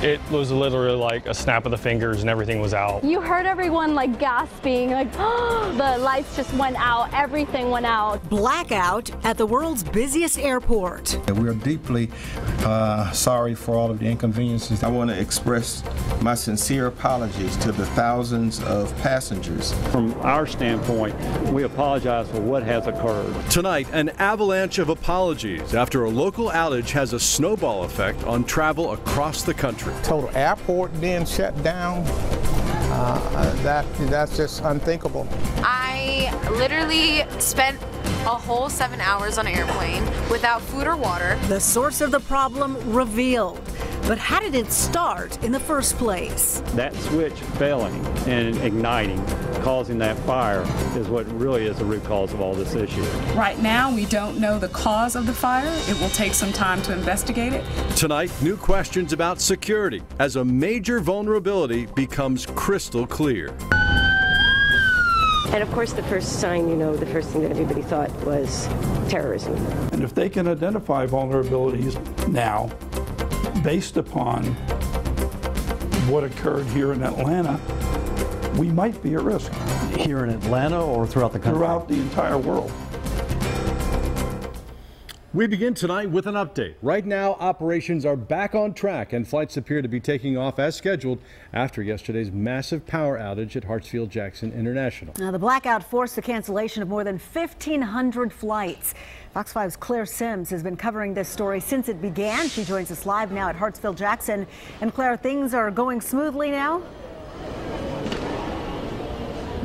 It was literally like a snap of the fingers and everything was out. You heard everyone like gasping, like, oh, the lights just went out, everything went out. Blackout at the world's busiest airport. We are deeply sorry for all of the inconveniences. I want to express my sincere apologies to the thousands of passengers. From our standpoint, we apologize for what has occurred. Tonight, an avalanche of apologies after a local outage has a snowball effect on travel across the country. Total airport being shut down, that's just unthinkable. I literally spent a whole 7 hours on an airplane without food or water. The source of the problem revealed. But how did it start in the first place? That switch failing and igniting, causing that fire, is what really is the root cause of all this issue. Right now, we don't know the cause of the fire. It will take some time to investigate it. Tonight, new questions about security as a major vulnerability becomes crystal clear. And of course, the first sign, the first thing that everybody thought was terrorism. And if they can identify vulnerabilities now, based upon what occurred here in Atlanta, we might be at risk. Here in Atlanta or throughout the country? Throughout the entire world. We begin tonight with an update. Right now, operations are back on track and flights appear to be taking off as scheduled after yesterday's massive power outage at Hartsfield-Jackson International. Now, the blackout forced the cancellation of more than 1,500 flights. Fox 5's Claire Sims has been covering this story since it began. She joins us live now at Hartsfield-Jackson. And Claire, things are going smoothly now?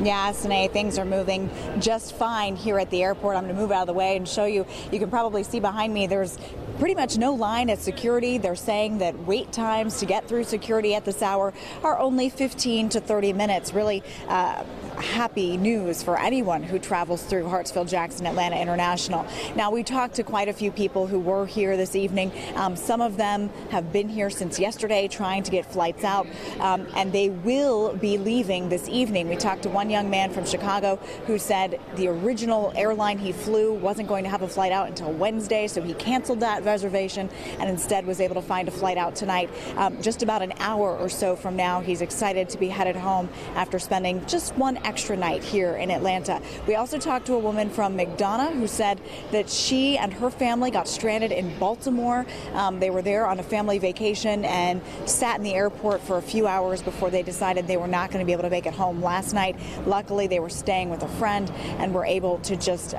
Yeah, Sine, things are moving just fine here at the airport. I'm going to move out of the way and show you. You can probably see behind me there's pretty much no line at security. They're saying that wait times to get through security at this hour are only 15 to 30 minutes. Really happy news for anyone who travels through Hartsfield-Jackson Atlanta International. Now, we talked to quite a few people who were here this evening. Some of them have been here since yesterday trying to get flights out, and they will be leaving this evening. We talked to one young man from Chicago who said the original airline he flew wasn't going to have a flight out until Wednesday, so he canceled that reservation and instead was able to find a flight out tonight. Just about an hour or so from now, he's excited to be headed home after spending just one extra night here in Atlanta. We also talked to a woman from McDonough who said that she and her family got stranded in Baltimore. They were there on a family vacation and sat in the airport for a few hours before they decided they were not going to be able to make it home last night. Luckily, they were staying with a friend and were able to just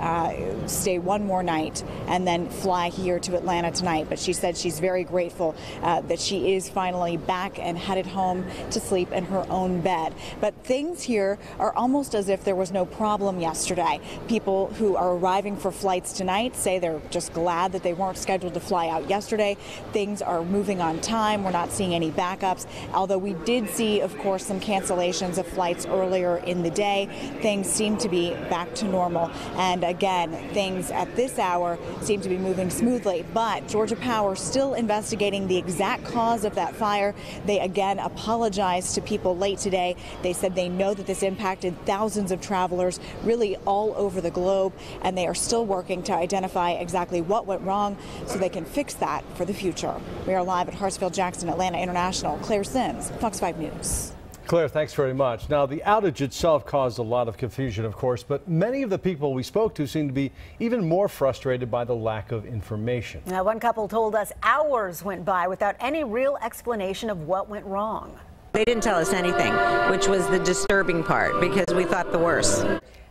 stay one more night and then fly here to Atlanta tonight. But she said she's very grateful that she is finally back and headed home to sleep in her own bed. But things here are almost as if there was no problem yesterday. People who are arriving for flights tonight say they're just glad that they weren't scheduled to fly out yesterday. Things are moving on time. We're not seeing any backups, although we did see, of course, some cancellations of flights earlier in the day. Things seem to be back to normal. And again, things at this hour seem to be moving smoothly. But Georgia Power still investigating the exact cause of that fire. They again apologized to people late today. They said they know that this impacted thousands of travelers really all over the globe, and they are still working to identify exactly what went wrong so they can fix that for the future. We are live at Hartsfield-Jackson Atlanta International. Claire Sims, Fox 5 News. Claire, thanks very much. Now, the outage itself caused a lot of confusion, of course, but many of the people we spoke to seem to be even more frustrated by the lack of information. Now, one couple told us hours went by without any real explanation of what went wrong. They didn't tell us anything, which was the disturbing part, because we thought the worst.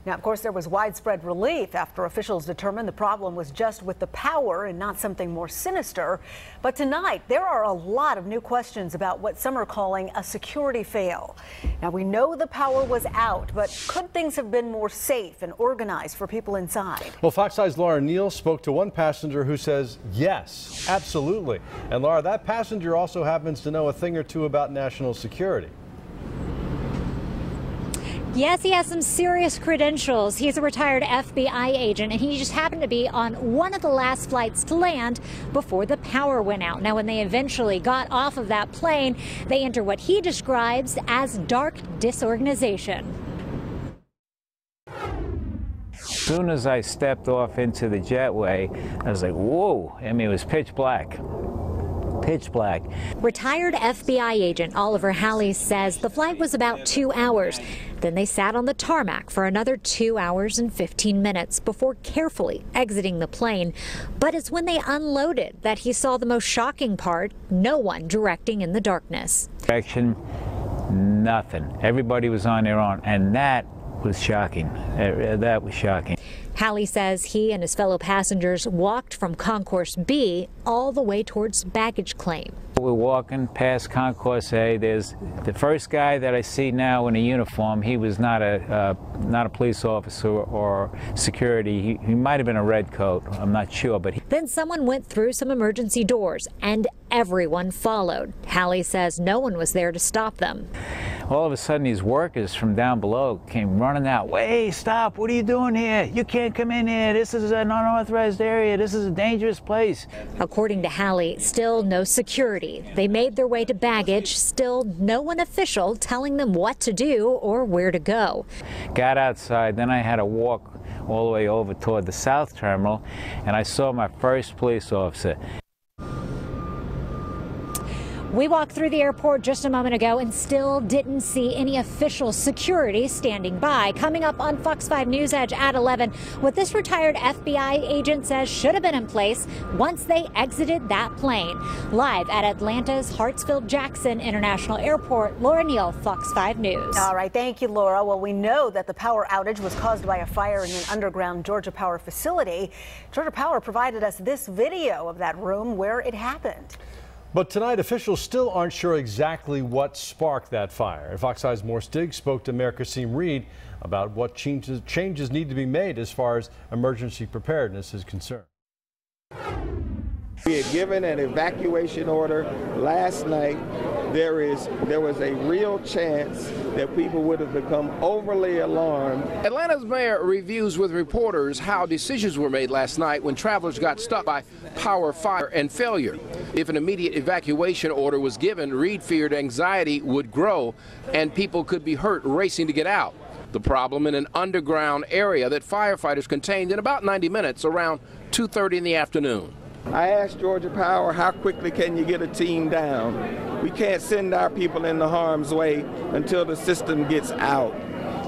Now, of course, there was widespread relief after officials determined the problem was just with the power and not something more sinister. But tonight, there are a lot of new questions about what some are calling a security fail. Now, we know the power was out, but could things have been more safe and organized for people inside? Well, Fox 5's Laura Neal spoke to one passenger who says yes, absolutely. And Laura, that passenger also happens to know a thing or two about national security. Yes, he has some serious credentials. He's a retired FBI agent, and he just happened to be on one of the last flights to land before the power went out. Now, when they eventually got off of that plane, they enter what he describes as dark disorganization. As soon as I stepped off into the jetway, I was like, whoa. I mean, it was pitch black. pitch black. Retired FBI agent Oliver Halley says the flight was about 2 hours. Then they sat on the tarmac for another 2 hours and 15 minutes before carefully exiting the plane. But it's when they unloaded that he saw the most shocking part: no one directing in the darkness. Direction, nothing. Everybody was on their own, and that was shocking. That was shocking. Halley says he and his fellow passengers walked from Concourse B all the way towards baggage claim. We're walking past Concourse A. There's the first guy that I see now in a uniform. He was not a police officer or security. He might have been a red coat. I'm not sure, but Then someone went through some emergency doors, and everyone followed. Halley says no one was there to stop them. all of a sudden these workers from down below came running out. Hey, stop, what are you doing here? You can't come in here. This is an unauthorized area. This is a dangerous place. According to Halley, still no security. They made their way to baggage, still no one official telling them what to do or where to go. Got outside, then I had to walk all the way over toward the south terminal, and I saw my first police officer. We walked through the airport just a moment ago and still didn't see any official security standing by. Coming up on Fox 5 News Edge at 11, what this retired FBI agent says should have been in place once they exited that plane. Live at Atlanta's Hartsfield-Jackson International Airport, Laura Neal, Fox 5 News. All right, thank you, Laura. Well, we know that the power outage was caused by a fire in an underground Georgia Power facility. Georgia Power provided us this video of that room where it happened. But tonight, officials still aren't sure exactly what sparked that fire. Fox 5's Morse Diggs spoke to Mayor Kasim Reed about what changes need to be made as far as emergency preparedness is concerned. We had given an evacuation order last night. There was a real chance that people would have become overly alarmed. Atlanta's mayor reviews with reporters how decisions were made last night when travelers got stuck by power, fire, and failure. If an immediate evacuation order was given, Reed feared anxiety would grow and people could be hurt racing to get out. The problem in an underground area that firefighters contained in about 90 minutes around 2:30 in the afternoon. I asked Georgia Power, how quickly can you get a team down? We can't send our people into harm's way until the system gets out.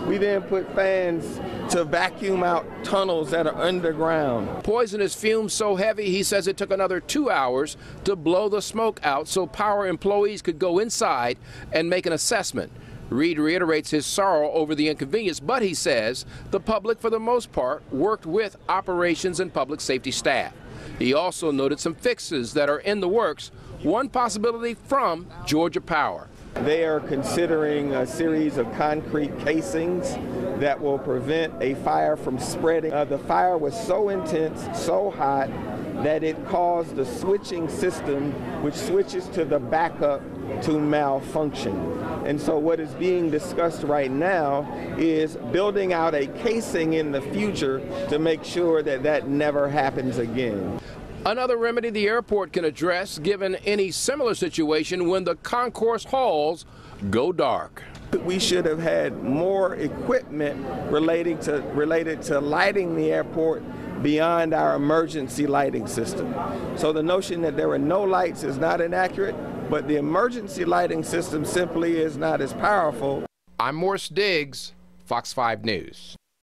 We then put fans to vacuum out tunnels that are underground. Poisonous fumes so heavy, he says it took another 2 hours to blow the smoke out so power employees could go inside and make an assessment. Reed reiterates his sorrow over the inconvenience, but he says the public, for the most part, worked with operations and public safety staff. He also noted some fixes that are in the works, one possibility from Georgia Power. They are considering a series of concrete casings that will prevent a fire from spreading. The fire was so intense, so hot, that it caused the switching system, which switches to the backup, to malfunction. And so what is being discussed right now is building out a casing in the future to make sure that that never happens again. Another remedy the airport can address given any similar situation when the concourse halls go dark. We should have had more equipment related to lighting the airport beyond our emergency lighting system. So the notion that there are no lights is not inaccurate, but the emergency lighting system simply is not as powerful. I'm Morse Diggs, Fox 5 News.